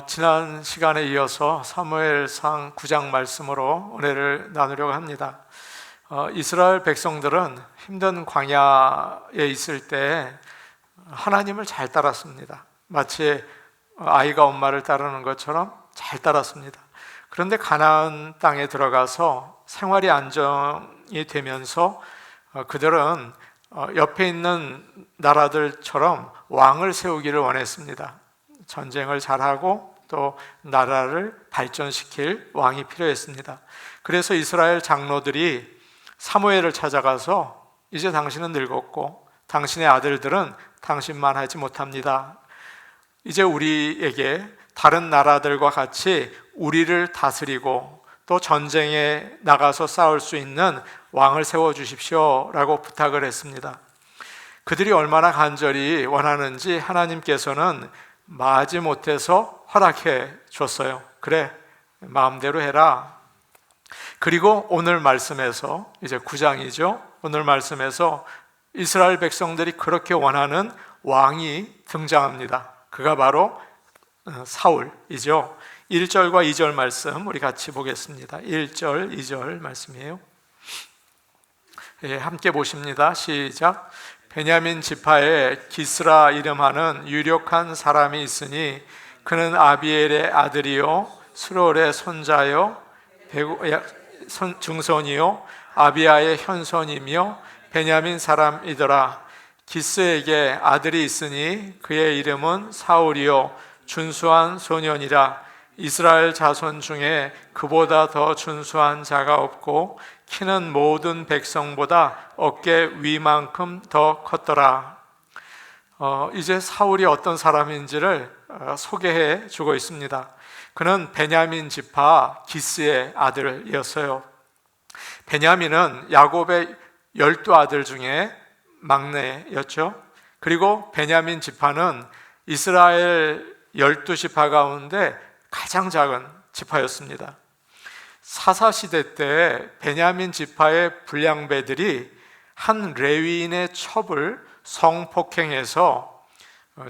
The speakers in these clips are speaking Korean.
지난 시간에 이어서 사무엘상 9장 말씀으로 은혜를 나누려고 합니다. 이스라엘 백성들은 힘든 광야에 있을 때 하나님을 잘 따랐습니다. 마치 아이가 엄마를 따르는 것처럼 잘 따랐습니다. 그런데 가나안 땅에 들어가서 생활이 안정이 되면서 그들은 옆에 있는 나라들처럼 왕을 세우기를 원했습니다. 전쟁을 잘하고 또 나라를 발전시킬 왕이 필요했습니다. 그래서 이스라엘 장로들이 사무엘을 찾아가서 이제 당신은 늙었고 당신의 아들들은 당신만 하지 못합니다. 이제 우리에게 다른 나라들과 같이 우리를 다스리고 또 전쟁에 나가서 싸울 수 있는 왕을 세워주십시오 라고 부탁을 했습니다. 그들이 얼마나 간절히 원하는지 하나님께서는 마지못해서 허락해 줬어요. 그래, 마음대로 해라. 그리고 오늘 말씀에서, 이제 9장이죠. 오늘 말씀에서 이스라엘 백성들이 그렇게 원하는 왕이 등장합니다. 그가 바로 사울이죠. 1절과 2절 말씀 우리 같이 보겠습니다. 1절, 2절 말씀이에요. 함께 보십니다. 시작. 베냐민 지파에 기스라 이름하는 유력한 사람이 있으니 그는 아비엘의 아들이요 스롤의 손자요 증손이요 아비아의 현손이며 베냐민 사람이더라. 기스에게 아들이 있으니 그의 이름은 사울이요 준수한 소년이라. 이스라엘 자손 중에 그보다 더 준수한 자가 없고 키는 모든 백성보다 어깨 위만큼 더 컸더라. 이제 사울이 어떤 사람인지를 소개해 주고 있습니다. 그는 베냐민 지파 기스의 아들이었어요. 베냐민은 야곱의 12아들 중에 막내였죠. 그리고 베냐민 지파는 이스라엘 12지파 가운데 가장 작은 지파였습니다. 사사시대 때 베냐민 지파의 불량배들이 한 레위인의 첩을 성폭행해서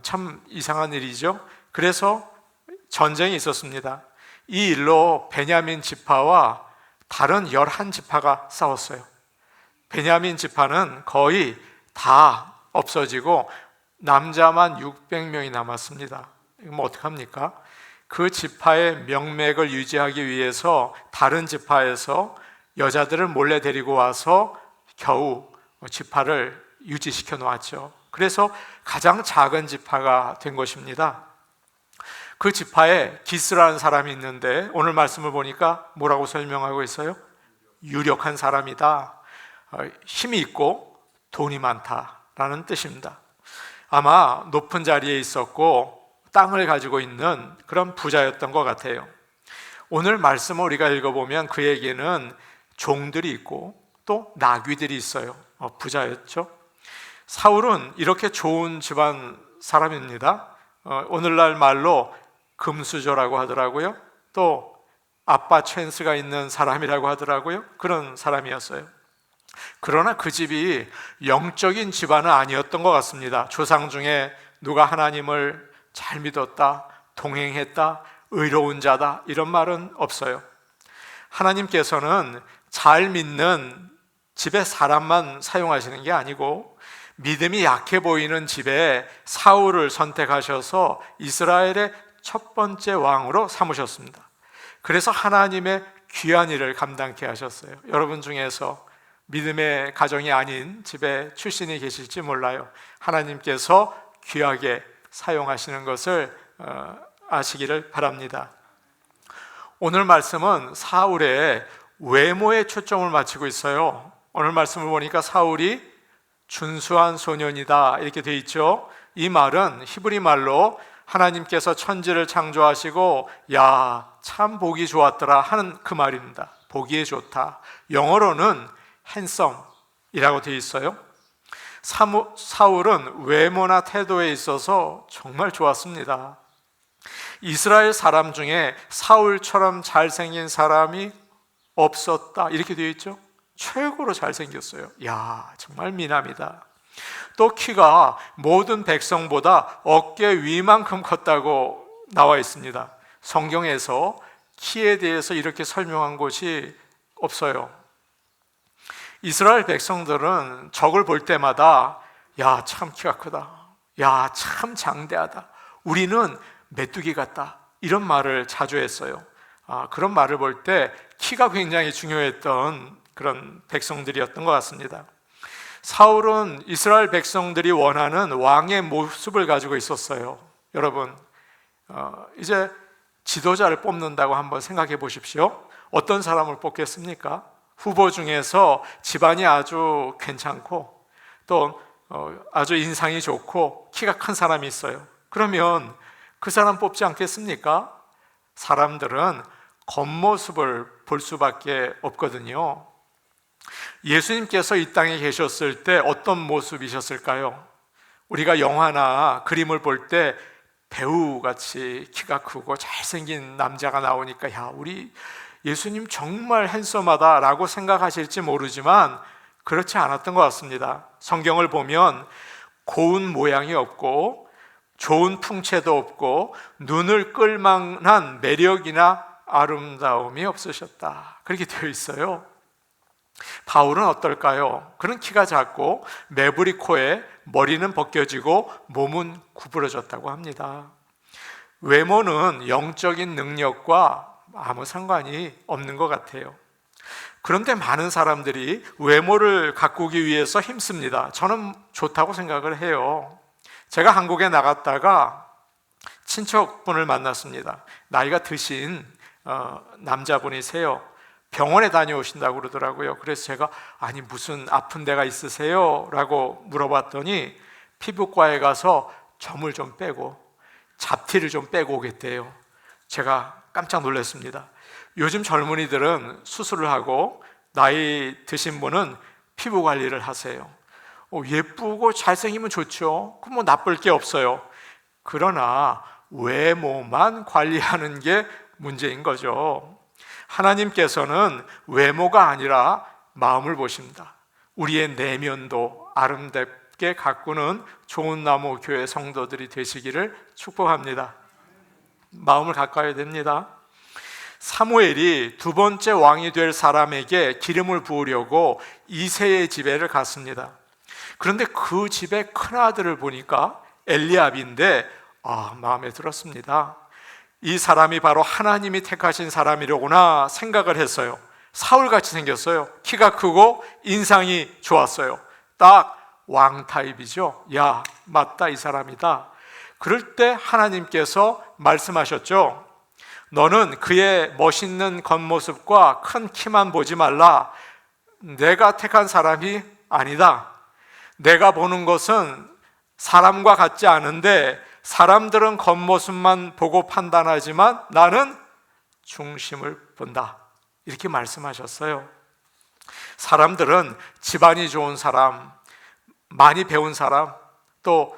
참 이상한 일이죠. 그래서 전쟁이 있었습니다. 이 일로 베냐민 지파와 다른 11지파가 싸웠어요. 베냐민 지파는 거의 다 없어지고 남자만 600명이 남았습니다. 이거 어떡합니까? 그 지파의 명맥을 유지하기 위해서 다른 지파에서 여자들을 몰래 데리고 와서 겨우 지파를 유지시켜 놓았죠. 그래서 가장 작은 지파가 된 것입니다. 그 지파에 기스라는 사람이 있는데 오늘 말씀을 보니까 뭐라고 설명하고 있어요? 유력한 사람이다. 힘이 있고 돈이 많다라는 뜻입니다. 아마 높은 자리에 있었고 땅을 가지고 있는 그런 부자였던 것 같아요. 오늘 말씀을 우리가 읽어보면 그에게는 종들이 있고 또 나귀들이 있어요. 부자였죠. 사울은 이렇게 좋은 집안 사람입니다. 오늘날 말로 금수저라고 하더라고요. 또 아빠 찬스가 있는 사람이라고 하더라고요. 그런 사람이었어요. 그러나 그 집이 영적인 집안은 아니었던 것 같습니다. 조상 중에 누가 하나님을 잘 믿었다, 동행했다, 의로운 자다 이런 말은 없어요. 하나님께서는 잘 믿는 집의 사람만 사용하시는 게 아니고 믿음이 약해 보이는 집에 사울을 선택하셔서 이스라엘의 첫 번째 왕으로 삼으셨습니다. 그래서 하나님의 귀한 일을 감당케 하셨어요. 여러분 중에서 믿음의 가정이 아닌 집에 출신이 계실지 몰라요. 하나님께서 귀하게 사용하시는 것을 아시기를 바랍니다. 오늘 말씀은 사울의 외모에 초점을 맞추고 있어요. 오늘 말씀을 보니까 사울이 준수한 소년이다 이렇게 되어 있죠. 이 말은 히브리 말로 하나님께서 천지를 창조하시고 야, 참 보기 좋았더라 하는 그 말입니다. 보기에 좋다. 영어로는 handsom이라고 되어 있어요. 사울은 외모나 태도에 있어서 정말 좋았습니다. 이스라엘 사람 중에 사울처럼 잘생긴 사람이 없었다 이렇게 되어 있죠. 최고로 잘생겼어요. 야, 정말 미남이다. 또 키가 모든 백성보다 어깨 위만큼 컸다고 나와 있습니다. 성경에서 키에 대해서 이렇게 설명한 곳이 없어요. 이스라엘 백성들은 적을 볼 때마다 야, 참 키가 크다. 야, 참 장대하다. 우리는 메뚜기 같다. 이런 말을 자주 했어요. 그런 말을 볼 때 키가 굉장히 중요했던 그런 백성들이었던 것 같습니다. 사울은 이스라엘 백성들이 원하는 왕의 모습을 가지고 있었어요. 여러분, 이제 지도자를 뽑는다고 한번 생각해 보십시오. 어떤 사람을 뽑겠습니까? 후보 중에서 집안이 아주 괜찮고 또 아주 인상이 좋고 키가 큰 사람이 있어요. 그러면 그 사람 뽑지 않겠습니까? 사람들은 겉모습을 볼 수밖에 없거든요. 예수님께서 이 땅에 계셨을 때 어떤 모습이셨을까요? 우리가 영화나 그림을 볼 때 배우같이 키가 크고 잘생긴 남자가 나오니까 야, 우리 예수님 정말 핸섬하다 라고 생각하실지 모르지만 그렇지 않았던 것 같습니다. 성경을 보면 고운 모양이 없고 좋은 풍채도 없고 눈을 끌만한 매력이나 아름다움이 없으셨다, 그렇게 되어 있어요. 바울은 어떨까요? 그는 키가 작고 매부리 코에 머리는 벗겨지고 몸은 구부러졌다고 합니다. 외모는 영적인 능력과 아무 상관이 없는 것 같아요. 그런데 많은 사람들이 외모를 가꾸기 위해서 힘씁니다. 저는 좋다고 생각을 해요. 제가 한국에 나갔다가 친척분을 만났습니다. 나이가 드신 남자분이세요. 병원에 다녀오신다고 그러더라고요. 그래서 제가 아니 무슨 아픈 데가 있으세요? 라고 물어봤더니 피부과에 가서 점을 좀 빼고 잡티를 좀 빼고 오겠대요. 제가 깜짝 놀랐습니다. 요즘 젊은이들은 수술을 하고 나이 드신 분은 피부 관리를 하세요. 예쁘고 잘생기면 좋죠. 그럼 뭐 나쁠 게 없어요. 그러나 외모만 관리하는 게 문제인 거죠. 하나님께서는 외모가 아니라 마음을 보십니다. 우리의 내면도 아름답게 가꾸는 좋은 나무 교회 성도들이 되시기를 축복합니다. 마음을 가꿔야 됩니다. 사무엘이 두 번째 왕이 될 사람에게 기름을 부으려고 이새의 집에를 갔습니다. 그런데 그 집의 큰아들을 보니까 엘리압인데 마음에 들었습니다. 이 사람이 바로 하나님이 택하신 사람이로구나 생각을 했어요. 사울같이 생겼어요. 키가 크고 인상이 좋았어요. 딱 왕 타입이죠. 야, 맞다, 이 사람이다. 그럴 때 하나님께서 말씀하셨죠. 너는 그의 멋있는 겉모습과 큰 키만 보지 말라. 내가 택한 사람이 아니다. 내가 보는 것은 사람과 같지 않은데 사람들은 겉모습만 보고 판단하지만 나는 중심을 본다, 이렇게 말씀하셨어요. 사람들은 집안이 좋은 사람, 많이 배운 사람, 또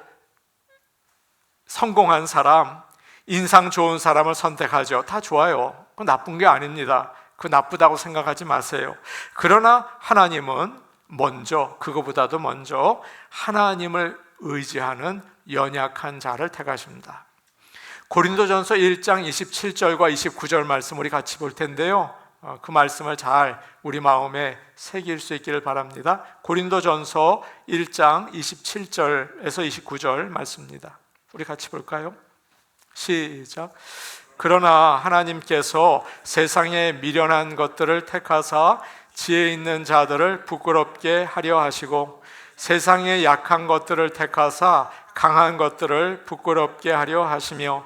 성공한 사람, 인상 좋은 사람을 선택하죠. 다 좋아요. 그건 나쁜 게 아닙니다. 그거 나쁘다고 생각하지 마세요. 그러나 하나님은 먼저, 그거보다도 먼저 하나님을 의지하는 연약한 자를 택하십니다. 고린도전서 1장 27절과 29절 말씀 우리 같이 볼 텐데요, 그 말씀을 잘 우리 마음에 새길 수 있기를 바랍니다. 고린도전서 1장 27절에서 29절 말씀입니다. 우리 같이 볼까요? 시작. 그러나 하나님께서 세상에 미련한 것들을 택하사 지혜 있는 자들을 부끄럽게 하려 하시고 세상에 약한 것들을 택하사 강한 것들을 부끄럽게 하려 하시며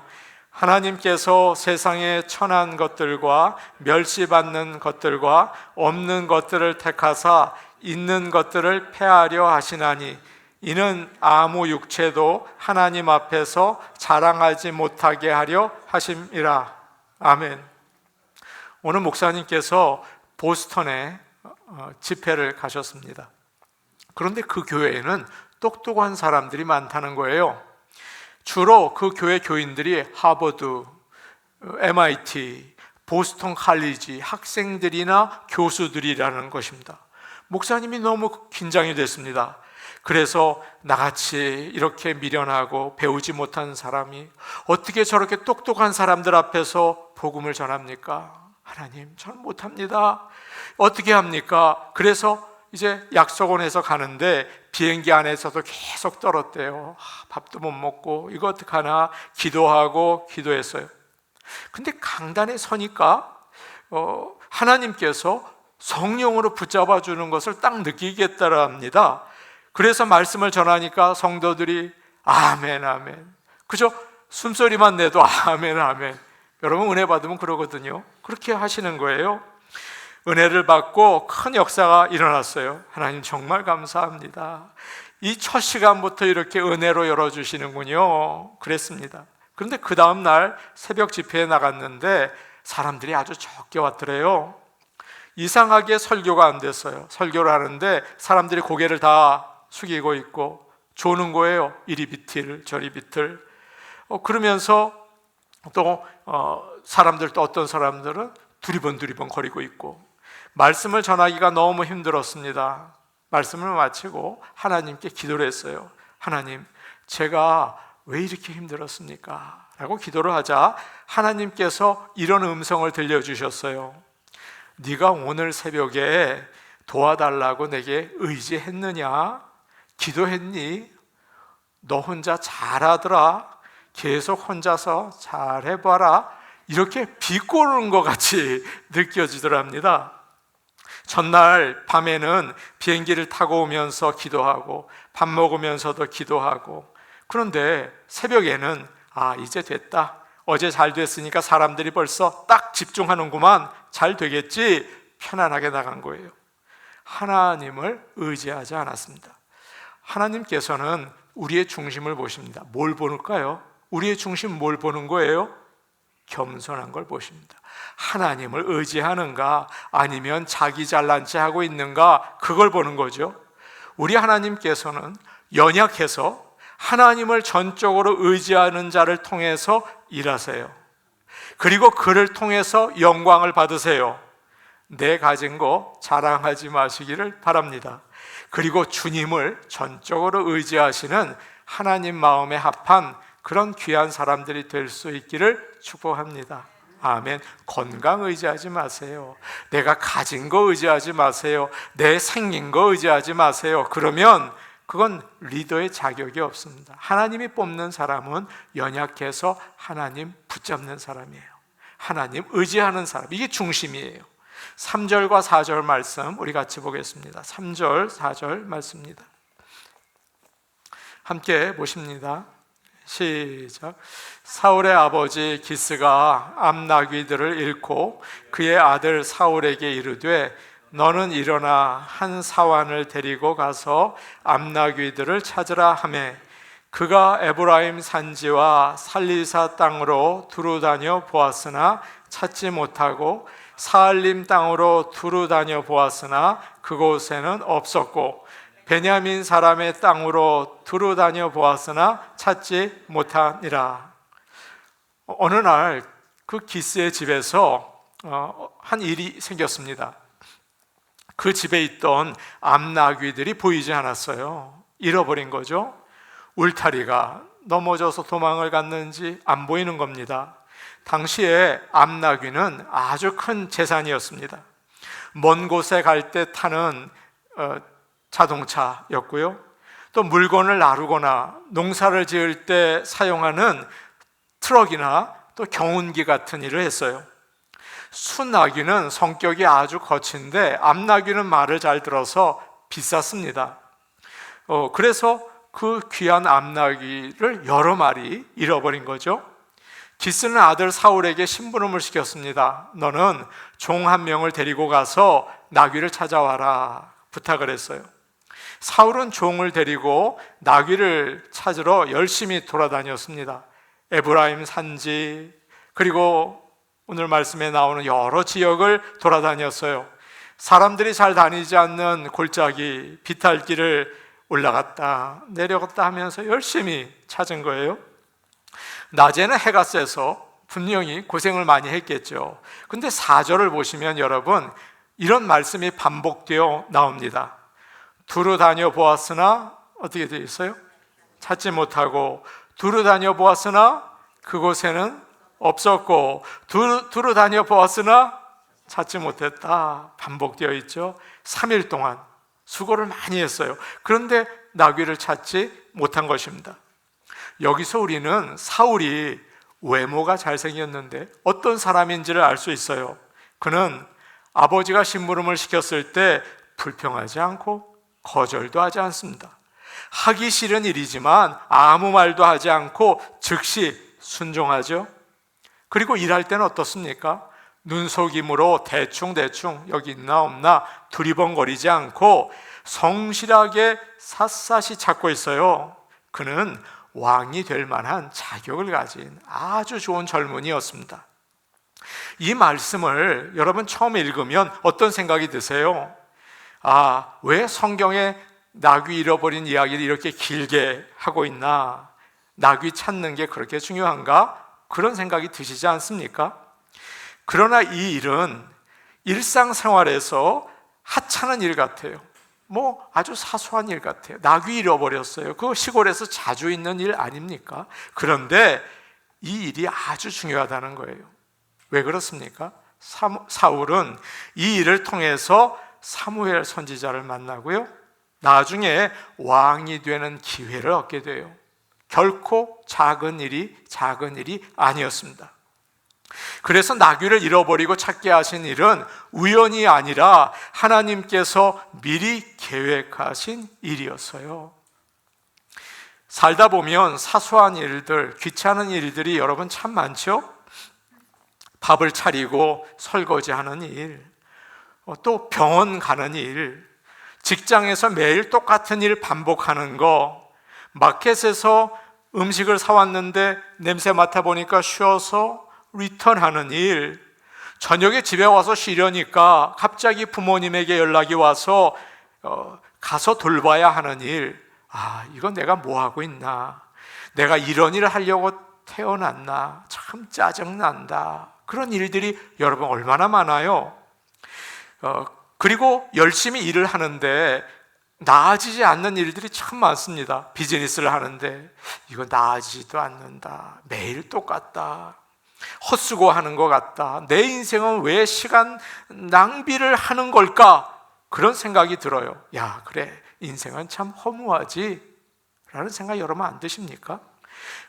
하나님께서 세상에 천한 것들과 멸시받는 것들과 없는 것들을 택하사 있는 것들을 폐하려 하시나니 이는 아무 육체도 하나님 앞에서 자랑하지 못하게 하려 하심이라. 아멘. 오늘 목사님께서 보스턴에 집회를 가셨습니다. 그런데 그 교회에는 똑똑한 사람들이 많다는 거예요. 주로 그 교회 교인들이 하버드, MIT, 보스턴 칼리지 학생들이나 교수들이라는 것입니다. 목사님이 너무 긴장이 됐습니다. 그래서 나같이 이렇게 미련하고 배우지 못한 사람이 어떻게 저렇게 똑똑한 사람들 앞에서 복음을 전합니까? 하나님, 저는 못합니다. 어떻게 합니까? 그래서 이제 약속원에서 가는데 비행기 안에서도 계속 떨었대요. 밥도 못 먹고 이거 어떡하나 기도하고 기도했어요. 근데 강단에 서니까 하나님께서 성령으로 붙잡아 주는 것을 딱 느끼겠다라 합니다. 그래서 말씀을 전하니까 성도들이 아멘 아멘, 그저 숨소리만 내도 아멘 아멘. 여러분 은혜 받으면 그러거든요. 그렇게 하시는 거예요. 은혜를 받고 큰 역사가 일어났어요. 하나님 정말 감사합니다. 이 첫 시간부터 이렇게 은혜로 열어주시는군요. 그랬습니다. 그런데 그 다음날 새벽 집회에 나갔는데 사람들이 아주 적게 왔더래요. 이상하게 설교가 안 됐어요. 설교를 하는데 사람들이 고개를 다 숙이고 있고 조는 거예요. 이리 비틀 저리 비틀. 그러면서 또 사람들, 또 어떤 사람들은 두리번 거리고 있고, 말씀을 전하기가 너무 힘들었습니다. 말씀을 마치고 하나님께 기도를 했어요. 하나님, 제가 왜 이렇게 힘들었습니까? 라고 기도를 하자 하나님께서 이런 음성을 들려주셨어요. 네가 오늘 새벽에 도와달라고 내게 의지했느냐? 기도했니? 너 혼자 잘하더라. 계속 혼자서 잘해봐라. 이렇게 비꼬는 것 같이 느껴지더랍니다. 전날 밤에는 비행기를 타고 오면서 기도하고 밥 먹으면서도 기도하고, 그런데 새벽에는 이제 됐다. 어제 잘 됐으니까 사람들이 벌써 딱 집중하는구만. 잘 되겠지. 편안하게 나간 거예요. 하나님을 의지하지 않았습니다. 하나님께서는 우리의 중심을 보십니다. 뭘 보는가요? 우리의 중심 뭘 보는 거예요? 겸손한 걸 보십니다. 하나님을 의지하는가 아니면 자기 잘난 체 하고 있는가, 그걸 보는 거죠. 우리 하나님께서는 연약해서 하나님을 전적으로 의지하는 자를 통해서 일하세요. 그리고 그를 통해서 영광을 받으세요. 내 가진 거 자랑하지 마시기를 바랍니다. 그리고 주님을 전적으로 의지하시는 하나님 마음에 합한 그런 귀한 사람들이 될 수 있기를 축복합니다. 아멘. 건강 의지하지 마세요. 내가 가진 거 의지하지 마세요. 내 생긴 거 의지하지 마세요. 그러면 그건 리더의 자격이 없습니다. 하나님이 뽑는 사람은 연약해서 하나님 붙잡는 사람이에요. 하나님 의지하는 사람, 이게 중심이에요. 3절과 4절 말씀 우리 같이 보겠습니다. 3절, 4절 말씀입니다. 함께 보십니다. 시작. 사울의 아버지 기스가 암나귀들을 잃고 그의 아들 사울에게 이르되 너는 일어나 한 사환을 데리고 가서 암나귀들을 찾으라 하매 그가 에브라임 산지와 살리사 땅으로 두루 다녀 보았으나 찾지 못하고 사알림 땅으로 두루 다녀 보았으나 그곳에는 없었고 베냐민 사람의 땅으로 두루 다녀 보았으나 찾지 못하니라. 어느 날 그 기스의 집에서 한 일이 생겼습니다. 그 집에 있던 암나귀들이 보이지 않았어요. 잃어버린 거죠. 울타리가 넘어져서 도망을 갔는지 안 보이는 겁니다. 당시에 암나귀는 아주 큰 재산이었습니다. 먼 곳에 갈 때 타는 자동차였고요. 또 물건을 나르거나 농사를 지을 때 사용하는 트럭이나 또 경운기 같은 일을 했어요. 순나귀는 성격이 아주 거친데 암나귀는 말을 잘 들어서 비쌌습니다. 그래서 그 귀한 암나귀를 여러 마리 잃어버린 거죠. 기스는 아들 사울에게 심부름을 시켰습니다. 너는 종 한 명을 데리고 가서 나귀를 찾아와라 부탁을 했어요. 사울은 종을 데리고 나귀를 찾으러 열심히 돌아다녔습니다. 에브라임 산지, 그리고 오늘 말씀에 나오는 여러 지역을 돌아다녔어요. 사람들이 잘 다니지 않는 골짜기, 비탈길을 올라갔다 내려갔다 하면서 열심히 찾은 거예요. 낮에는 해가 세서 분명히 고생을 많이 했겠죠. 근데 4절을 보시면 여러분 이런 말씀이 반복되어 나옵니다. 두루 다녀 보았으나 어떻게 되어 있어요? 찾지 못하고 두루 다녀 보았으나 그곳에는 없었고 두루 다녀 보았으나 찾지 못했다. 반복되어 있죠. 3일 동안 수고를 많이 했어요. 그런데 나귀를 찾지 못한 것입니다. 여기서 우리는 사울이 외모가 잘생겼는데 어떤 사람인지를 알 수 있어요. 그는 아버지가 심부름을 시켰을 때 불평하지 않고 거절도 하지 않습니다. 하기 싫은 일이지만 아무 말도 하지 않고 즉시 순종하죠. 그리고 일할 때는 어떻습니까? 눈속임으로 대충 여기 있나 없나 두리번거리지 않고 성실하게 샅샅이 찾고 있어요. 그는 왕이 될 만한 자격을 가진 아주 좋은 젊은이였습니다. 이 말씀을 여러분 처음 읽으면 어떤 생각이 드세요? 왜 성경에 나귀 잃어버린 이야기를 이렇게 길게 하고 있나? 나귀 찾는 게 그렇게 중요한가? 그런 생각이 드시지 않습니까? 그러나 이 일은 일상생활에서 하찮은 일 같아요. 아주 사소한 일 같아요. 나귀 잃어버렸어요. 그거 시골에서 자주 있는 일 아닙니까? 그런데 이 일이 아주 중요하다는 거예요. 왜 그렇습니까? 사울은 이 일을 통해서 사무엘 선지자를 만나고요, 나중에 왕이 되는 기회를 얻게 돼요. 결코 작은 일이 아니었습니다. 그래서 나귀를 잃어버리고 찾게 하신 일은 우연이 아니라 하나님께서 미리 계획하신 일이었어요. 살다 보면 사소한 일들, 귀찮은 일들이 여러분 참 많죠? 밥을 차리고 설거지하는 일, 또 병원 가는 일, 직장에서 매일 똑같은 일 반복하는 거, 마켓에서 음식을 사왔는데 냄새 맡아보니까 쉬어서 리턴하는 일, 저녁에 집에 와서 쉬려니까 갑자기 부모님에게 연락이 와서 가서 돌봐야 하는 일. 이건 내가 뭐 하고 있나? 내가 이런 일을 하려고 태어났나? 참 짜증난다. 그런 일들이 여러분 얼마나 많아요. 그리고 열심히 일을 하는데 나아지지 않는 일들이 참 많습니다. 비즈니스를 하는데 이거 나아지지도 않는다. 매일 똑같다. 헛수고하는 것 같다. 내 인생은 왜 시간 낭비를 하는 걸까? 그런 생각이 들어요. 그래, 인생은 참 허무하지 라는 생각 여러분 안 드십니까?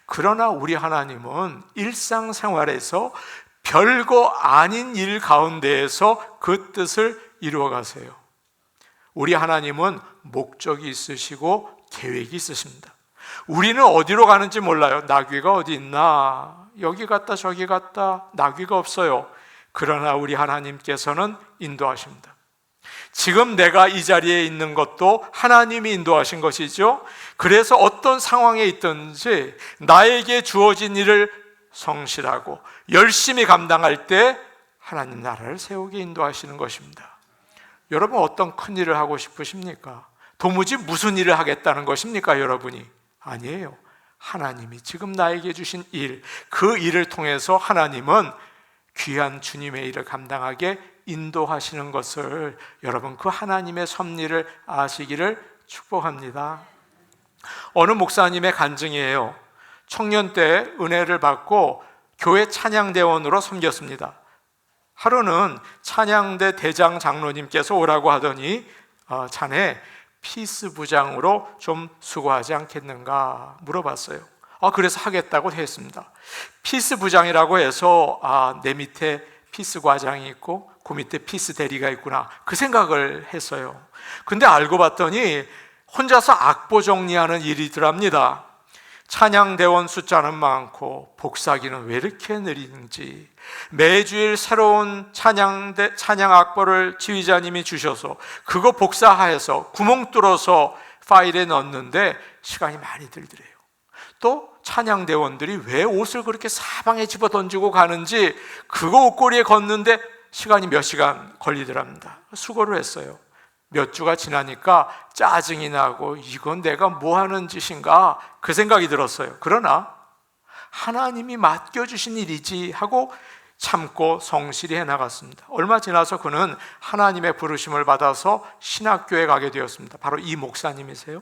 그러나 우리 하나님은 일상생활에서 별거 아닌 일 가운데에서 그 뜻을 이루어 가세요. 우리 하나님은 목적이 있으시고 계획이 있으십니다. 우리는 어디로 가는지 몰라요. 나귀가 어디 있나? 여기 갔다 저기 갔다 나귀가 없어요. 그러나 우리 하나님께서는 인도하십니다. 지금 내가 이 자리에 있는 것도 하나님이 인도하신 것이죠. 그래서 어떤 상황에 있든지 나에게 주어진 일을 성실하고 열심히 감당할 때 하나님 나라를 세우게 인도하시는 것입니다. 여러분 어떤 큰 일을 하고 싶으십니까? 도무지 무슨 일을 하겠다는 것입니까, 여러분이? 아니에요. 하나님이 지금 나에게 주신 일, 그 일을 통해서 하나님은 귀한 주님의 일을 감당하게 인도하시는 것을 여러분 그 하나님의 섭리를 아시기를 축복합니다. 어느 목사님의 간증이에요. 청년 때 은혜를 받고 교회 찬양대원으로 섬겼습니다. 하루는 찬양대 대장 장로님께서 오라고 하더니 자네 피스 부장으로 좀 수고하지 않겠는가 물어봤어요. 그래서 하겠다고 했습니다. 피스 부장이라고 해서 내 밑에 피스 과장이 있고 그 밑에 피스 대리가 있구나, 그 생각을 했어요. 근데 알고 봤더니 혼자서 악보 정리하는 일이더랍니다. 찬양대원 숫자는 많고 복사기는 왜 이렇게 느린지, 매주일 새로운 찬양 악보를 지휘자님이 주셔서 그거 복사해서 구멍 뚫어서 파일에 넣는데 시간이 많이 들더래요. 또 찬양대원들이 왜 옷을 그렇게 사방에 집어 던지고 가는지 그거 옷걸이에 걷는데 시간이 몇 시간 걸리더랍니다. 수고를 했어요. 몇 주가 지나니까 짜증이 나고 이건 내가 뭐 하는 짓인가 그 생각이 들었어요. 그러나 하나님이 맡겨주신 일이지 하고 참고 성실히 해나갔습니다. 얼마 지나서 그는 하나님의 부르심을 받아서 신학교에 가게 되었습니다. 바로 이 목사님이세요.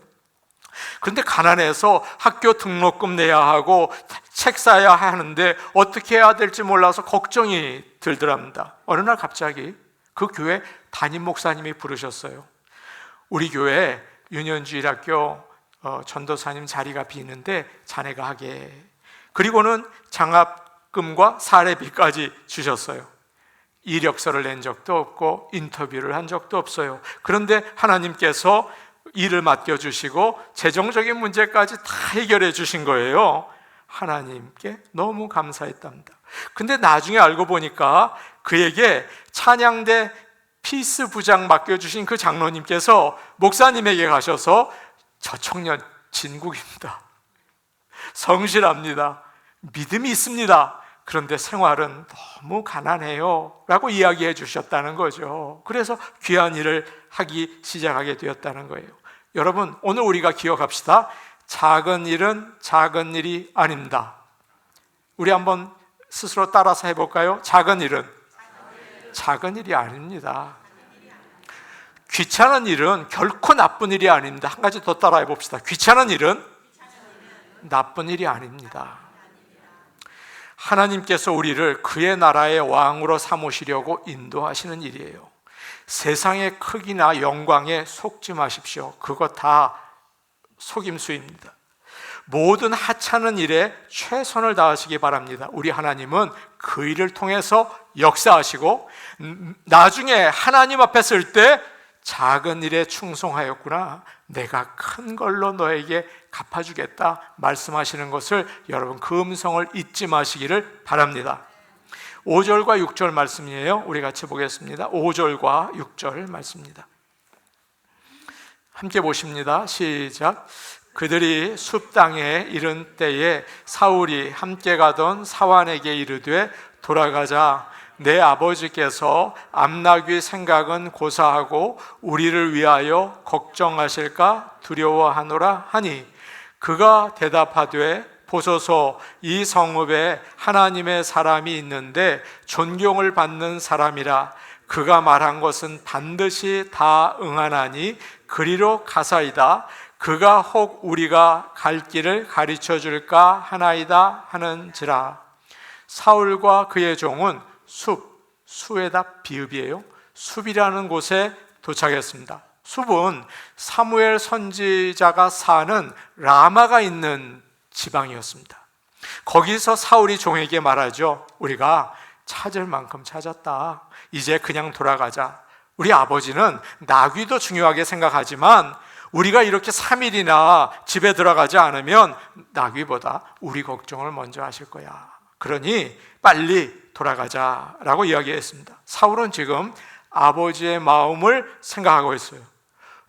그런데 가난해서 학교 등록금 내야 하고 책 사야 하는데 어떻게 해야 될지 몰라서 걱정이 들더랍니다. 어느 날 갑자기 그 교회 담임 목사님이 부르셨어요. 우리 교회 유년주일학교 전도사님 자리가 비는데 자네가 하게. 그리고는 장학금과 사례비까지 주셨어요. 이력서를 낸 적도 없고 인터뷰를 한 적도 없어요. 그런데 하나님께서 일을 맡겨주시고 재정적인 문제까지 다 해결해 주신 거예요. 하나님께 너무 감사했답니다. 근데 나중에 알고 보니까 그에게 찬양대 피스 부장 맡겨주신 그 장로님께서 목사님에게 가셔서 저 청년 진국입니다. 성실합니다. 믿음이 있습니다. 그런데 생활은 너무 가난해요 라고 이야기해 주셨다는 거죠. 그래서 귀한 일을 하기 시작하게 되었다는 거예요. 여러분, 오늘 우리가 기억합시다. 작은 일은 작은 일이 아닙니다. 우리 한번 스스로 따라서 해볼까요? 작은 일은 작은 일이 아닙니다. 귀찮은 일은 결코 나쁜 일이 아닙니다. 한 가지 더 따라해 봅시다. 귀찮은 일은 나쁜 일이 아닙니다. 하나님께서 우리를 그의 나라의 왕으로 삼으시려고 인도하시는 일이에요. 세상의 크기나 영광에 속지 마십시오. 그거 다 속임수입니다. 모든 하찮은 일에 최선을 다하시기 바랍니다. 우리 하나님은 그 일을 통해서 역사하시고 나중에 하나님 앞에 설 때 작은 일에 충성하였구나, 내가 큰 걸로 너에게 갚아주겠다 말씀하시는 것을 여러분 그 음성을 잊지 마시기를 바랍니다. 5절과 6절 말씀이에요. 우리 같이 보겠습니다. 5절과 6절 말씀입니다. 함께 보십니다. 시작. 그들이 숲 땅에 이른 때에 사울이 함께 가던 사환에게 이르되 돌아가자. 내 아버지께서 암나귀 생각은 고사하고 우리를 위하여 걱정하실까 두려워하노라 하니 그가 대답하되 보소서, 이 성읍에 하나님의 사람이 있는데 존경을 받는 사람이라. 그가 말한 것은 반드시 다 응하나니 그리로 가사이다. 그가 혹 우리가 갈 길을 가르쳐 줄까 하나이다 하는지라. 사울과 그의 종은 수에다 비읍이에요. 숲이라는 곳에 도착했습니다. 숲은 사무엘 선지자가 사는 라마가 있는 지방이었습니다. 거기서 사울이 종에게 말하죠. 우리가 찾을 만큼 찾았다. 이제 그냥 돌아가자. 우리 아버지는 나귀도 중요하게 생각하지만 우리가 이렇게 3일이나 집에 들어가지 않으면 나귀보다 우리 걱정을 먼저 하실 거야. 그러니 빨리 돌아가자라고 이야기했습니다. 사울은 지금 아버지의 마음을 생각하고 있어요.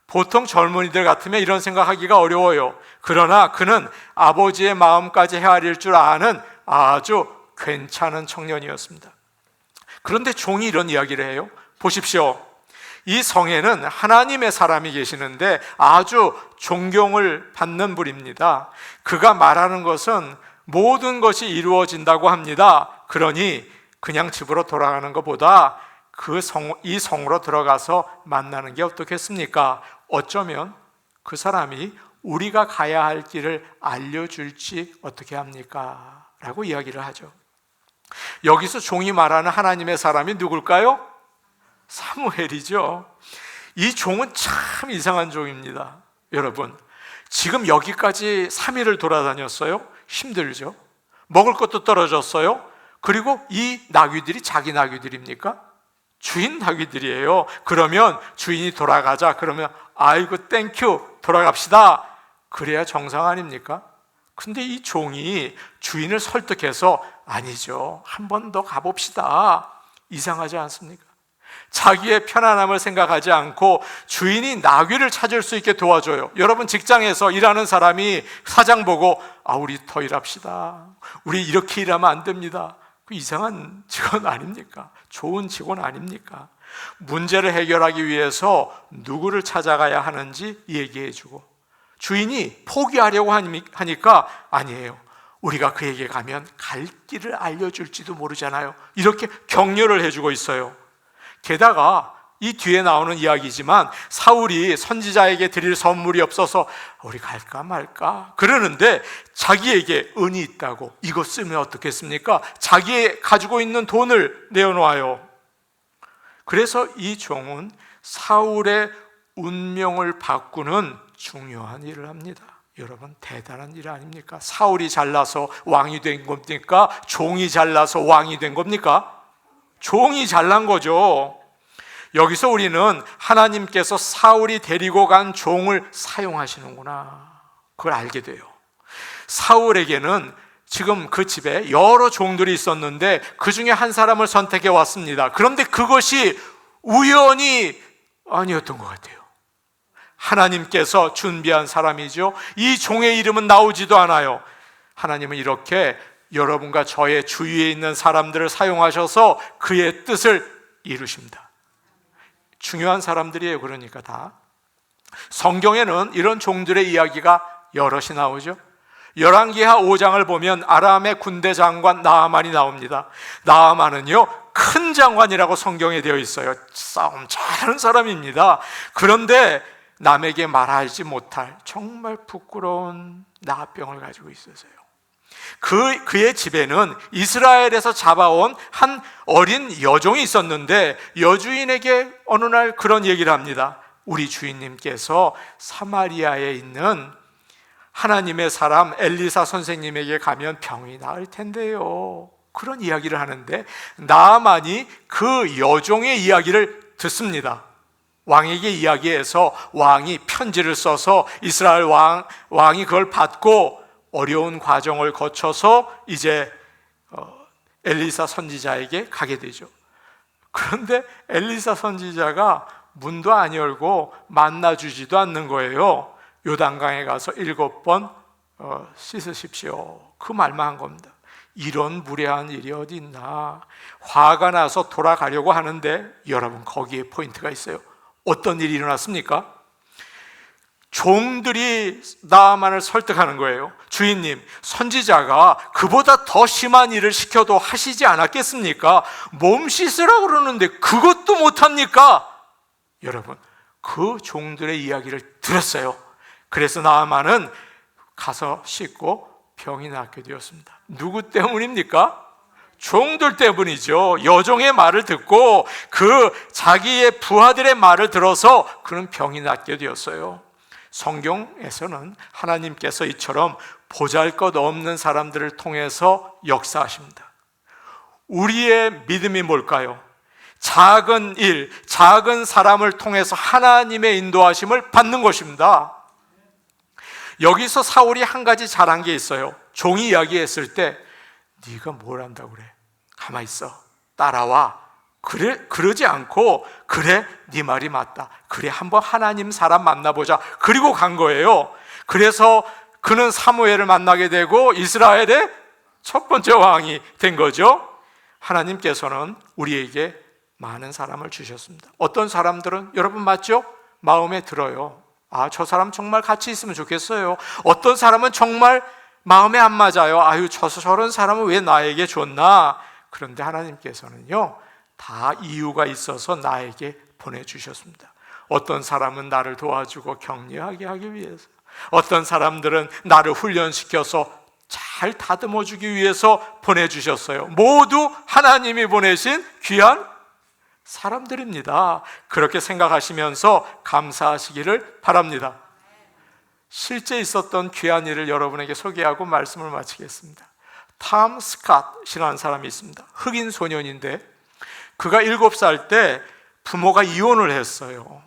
보통 젊은이들 같으면 이런 생각하기가 어려워요. 그러나 그는 아버지의 마음까지 헤아릴 줄 아는 아주 괜찮은 청년이었습니다. 그런데 종이 이런 이야기를 해요. 보십시오. 이 성에는 하나님의 사람이 계시는데 아주 존경을 받는 분입니다. 그가 말하는 것은 모든 것이 이루어진다고 합니다. 그러니 그냥 집으로 돌아가는 것보다 이 성으로 들어가서 만나는 게 어떻겠습니까? 어쩌면 그 사람이 우리가 가야 할 길을 알려줄지 어떻게 합니까? 라고 이야기를 하죠. 여기서 종이 말하는 하나님의 사람이 누굴까요? 사무엘이죠. 이 종은 참 이상한 종입니다. 여러분, 지금 여기까지 3일을 돌아다녔어요. 힘들죠. 먹을 것도 떨어졌어요. 그리고 이 나귀들이 자기 나귀들입니까? 주인 나귀들이에요. 그러면 주인이 돌아가자 그러면 아이고 땡큐 돌아갑시다. 그래야 정상 아닙니까? 근데 이 종이 주인을 설득해서 아니죠, 한 번 더 가봅시다. 이상하지 않습니까? 자기의 편안함을 생각하지 않고 주인이 나귀를 찾을 수 있게 도와줘요. 여러분, 직장에서 일하는 사람이 사장 보고 우리 더 일합시다, 우리 이렇게 일하면 안 됩니다. 그 이상한 직원 아닙니까? 좋은 직원 아닙니까? 문제를 해결하기 위해서 누구를 찾아가야 하는지 얘기해주고, 주인이 포기하려고 하니까 아니에요, 우리가 그에게 가면 갈 길을 알려줄지도 모르잖아요. 이렇게 격려를 해주고 있어요. 게다가 이 뒤에 나오는 이야기지만 사울이 선지자에게 드릴 선물이 없어서 우리 갈까 말까 그러는데 자기에게 은이 있다고 이거 쓰면 어떻겠습니까? 자기 가지고 있는 돈을 내어놓아요. 그래서 이 종은 사울의 운명을 바꾸는 중요한 일을 합니다. 여러분 대단한 일 아닙니까? 사울이 잘나서 왕이 된 겁니까? 종이 잘나서 왕이 된 겁니까? 종이 잘난 거죠. 여기서 우리는 하나님께서 사울이 데리고 간 종을 사용하시는구나 그걸 알게 돼요. 사울에게는 지금 그 집에 여러 종들이 있었는데 그 중에 한 사람을 선택해 왔습니다. 그런데 그것이 우연이 아니었던 것 같아요. 하나님께서 준비한 사람이죠. 이 종의 이름은 나오지도 않아요. 하나님은 이렇게 여러분과 저의 주위에 있는 사람들을 사용하셔서 그의 뜻을 이루십니다. 중요한 사람들이에요. 그러니까 다 성경에는 이런 종들의 이야기가 여럿이 나오죠. 열왕기하 5장을 보면 아람의 군대 장관 나아만이 나옵니다. 나아만은요 큰 장관이라고 성경에 되어 있어요. 싸움 잘하는 사람입니다. 그런데 남에게 말하지 못할 정말 부끄러운 나병을 가지고 있었어요. 그의 집에는 이스라엘에서 잡아온 한 어린 여종이 있었는데 여주인에게 어느 날 그런 얘기를 합니다. 우리 주인님께서 사마리아에 있는 하나님의 사람 엘리사 선생님에게 가면 병이 나을 텐데요. 그런 이야기를 하는데 나아만이 그 여종의 이야기를 듣습니다. 왕에게 이야기해서 왕이 편지를 써서 이스라엘 왕이 그걸 받고 어려운 과정을 거쳐서 이제 엘리사 선지자에게 가게 되죠. 그런데 엘리사 선지자가 문도 안 열고 만나주지도 않는 거예요. 요단강에 가서 7번 씻으십시오. 그 말만 한 겁니다. 이런 무례한 일이 어디 있나. 화가 나서 돌아가려고 하는데 여러분 거기에 포인트가 있어요. 어떤 일이 일어났습니까? 종들이 나아만을 설득하는 거예요. 주인님, 선지자가 그보다 더 심한 일을 시켜도 하시지 않았겠습니까? 몸 씻으라고 그러는데 그것도 못합니까? 여러분, 그 종들의 이야기를 들었어요. 그래서 나아만은 가서 씻고 병이 낫게 되었습니다. 누구 때문입니까? 종들 때문이죠. 여종의 말을 듣고 그 자기의 부하들의 말을 들어서 그는 병이 낫게 되었어요. 성경에서는 하나님께서 이처럼 보잘것없는 사람들을 통해서 역사하십니다. 우리의 믿음이 뭘까요? 작은 일, 작은 사람을 통해서 하나님의 인도하심을 받는 것입니다. 여기서 사울이 한 가지 잘한 게 있어요. 종이 이야기했을 때 네가 뭘 한다고 그래? 가만히 있어. 따라와. 그러지 않고 그래, 네 말이 맞다. 그래, 한번 하나님 사람 만나보자. 그리고 간 거예요. 그래서 그는 사무엘을 만나게 되고 이스라엘의 첫 번째 왕이 된 거죠. 하나님께서는 우리에게 많은 사람을 주셨습니다. 어떤 사람들은 여러분 맞죠? 마음에 들어요. 아, 저 사람 정말 같이 있으면 좋겠어요. 어떤 사람은 정말 마음에 안 맞아요. 아유, 저런 사람은 왜 나에게 줬나? 그런데 하나님께서는요, 다 이유가 있어서 나에게 보내주셨습니다. 어떤 사람은 나를 도와주고 격려하게 하기 위해서, 어떤 사람들은 나를 훈련시켜서 잘 다듬어주기 위해서 보내주셨어요. 모두 하나님이 보내신 귀한 사람들입니다. 그렇게 생각하시면서 감사하시기를 바랍니다. 실제 있었던 귀한 일을 여러분에게 소개하고 말씀을 마치겠습니다. 탐 스캇이라는 사람이 있습니다. 흑인 소년인데 그가 7살 때 부모가 이혼을 했어요.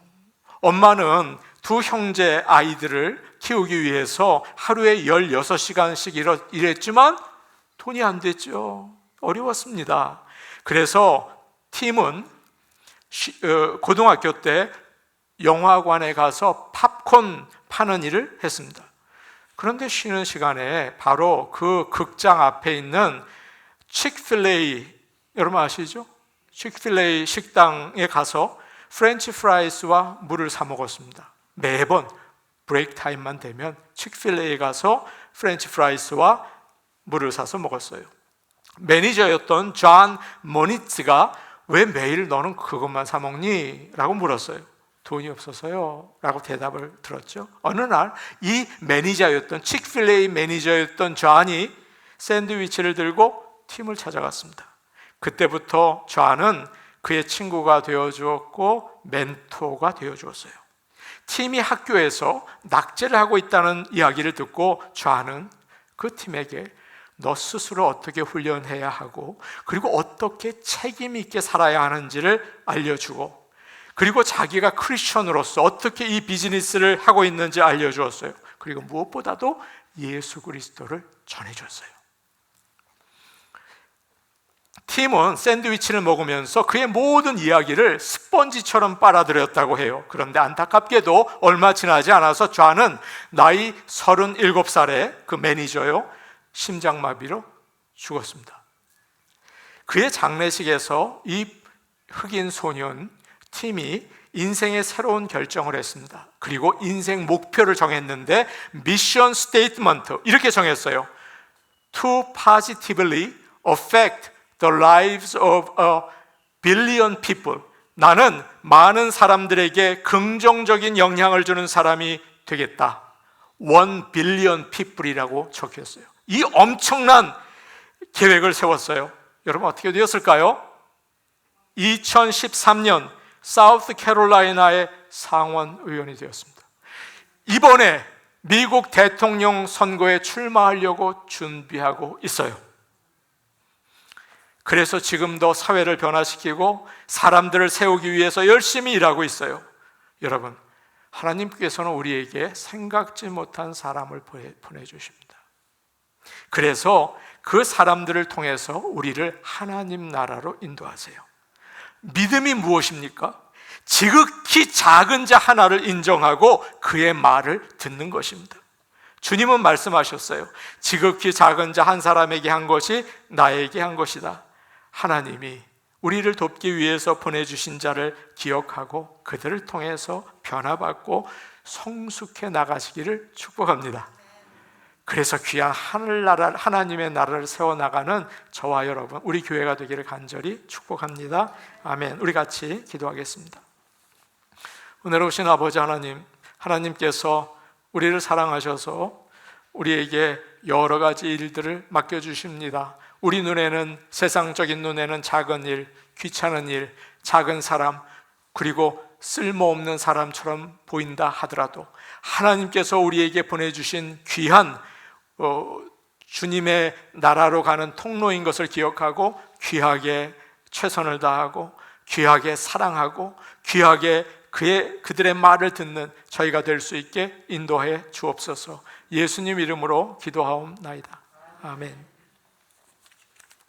엄마는 두 형제 아이들을 키우기 위해서 하루에 16시간씩 일했지만 돈이 안 됐죠. 어려웠습니다. 그래서 팀은 고등학교 때 영화관에 가서 팝콘 파는 일을 했습니다. 그런데 쉬는 시간에 바로 그 극장 앞에 있는 치크필레이, 여러분 아시죠? 치크필레이 식당에 가서 프렌치 프라이스와 물을 사 먹었습니다. 매번 브레이크 타임만 되면 치크필레이에 가서 프렌치 프라이스와 물을 사서 먹었어요. 매니저였던 존 모니츠가 왜 매일 너는 그것만 사 먹니? 라고 물었어요. 돈이 없어서요 라고 대답을 들었죠. 어느 날 이 매니저였던 칙필레이 매니저였던 존이 샌드위치를 들고 팀을 찾아갔습니다. 그때부터 존은 그의 친구가 되어주었고 멘토가 되어주었어요. 팀이 학교에서 낙제를 하고 있다는 이야기를 듣고 존은 그 팀에게 너 스스로 어떻게 훈련해야 하고 그리고 어떻게 책임 있게 살아야 하는지를 알려주고 그리고 자기가 크리스천으로서 어떻게 이 비즈니스를 하고 있는지 알려주었어요. 그리고 무엇보다도 예수 그리스도를 전해줬어요. 팀은 샌드위치를 먹으면서 그의 모든 이야기를 스펀지처럼 빨아들였다고 해요. 그런데 안타깝게도 얼마 지나지 않아서 존은 나이 37살에 그 매니저요 심장마비로 죽었습니다. 그의 장례식에서 이 흑인 소년 팀이 인생의 새로운 결정을 했습니다. 그리고 인생 목표를 정했는데 미션 스테이트먼트 이렇게 정했어요. To positively affect the lives of a billion people. 나는 많은 사람들에게 긍정적인 영향을 주는 사람이 되겠다. 1 billion people이라고 적혔어요. 이 엄청난 계획을 세웠어요. 여러분 어떻게 되었을까요? 2013년 사우스캐롤라이나의 상원 의원이 되었습니다. 이번에 미국 대통령 선거에 출마하려고 준비하고 있어요. 그래서 지금도 사회를 변화시키고 사람들을 세우기 위해서 열심히 일하고 있어요. 여러분, 하나님께서는 우리에게 생각지 못한 사람을 보내주십니다. 그래서 그 사람들을 통해서 우리를 하나님 나라로 인도하세요. 믿음이 무엇입니까? 지극히 작은 자 하나를 인정하고 그의 말을 듣는 것입니다. 주님은 말씀하셨어요. 지극히 작은 자 한 사람에게 한 것이 나에게 한 것이다. 하나님이 우리를 돕기 위해서 보내주신 자를 기억하고 그들을 통해서 변화받고 성숙해 나가시기를 축복합니다. 그래서 귀한 하늘나라, 하나님의 나라를 세워나가는 저와 여러분, 우리 교회가 되기를 간절히 축복합니다. 아멘. 우리 같이 기도하겠습니다. 오늘 오신 아버지 하나님, 하나님께서 우리를 사랑하셔서 우리에게 여러 가지 일들을 맡겨주십니다. 우리 눈에는, 세상적인 눈에는 작은 일, 귀찮은 일, 작은 사람, 그리고 쓸모없는 사람처럼 보인다 하더라도 하나님께서 우리에게 보내주신 귀한 주님의 나라로 가는 통로인 것을 기억하고 귀하게 최선을 다하고 귀하게 사랑하고 귀하게 그들의 말을 듣는 저희가 될 수 있게 인도해 주옵소서. 예수님 이름으로 기도하옵나이다. 아멘.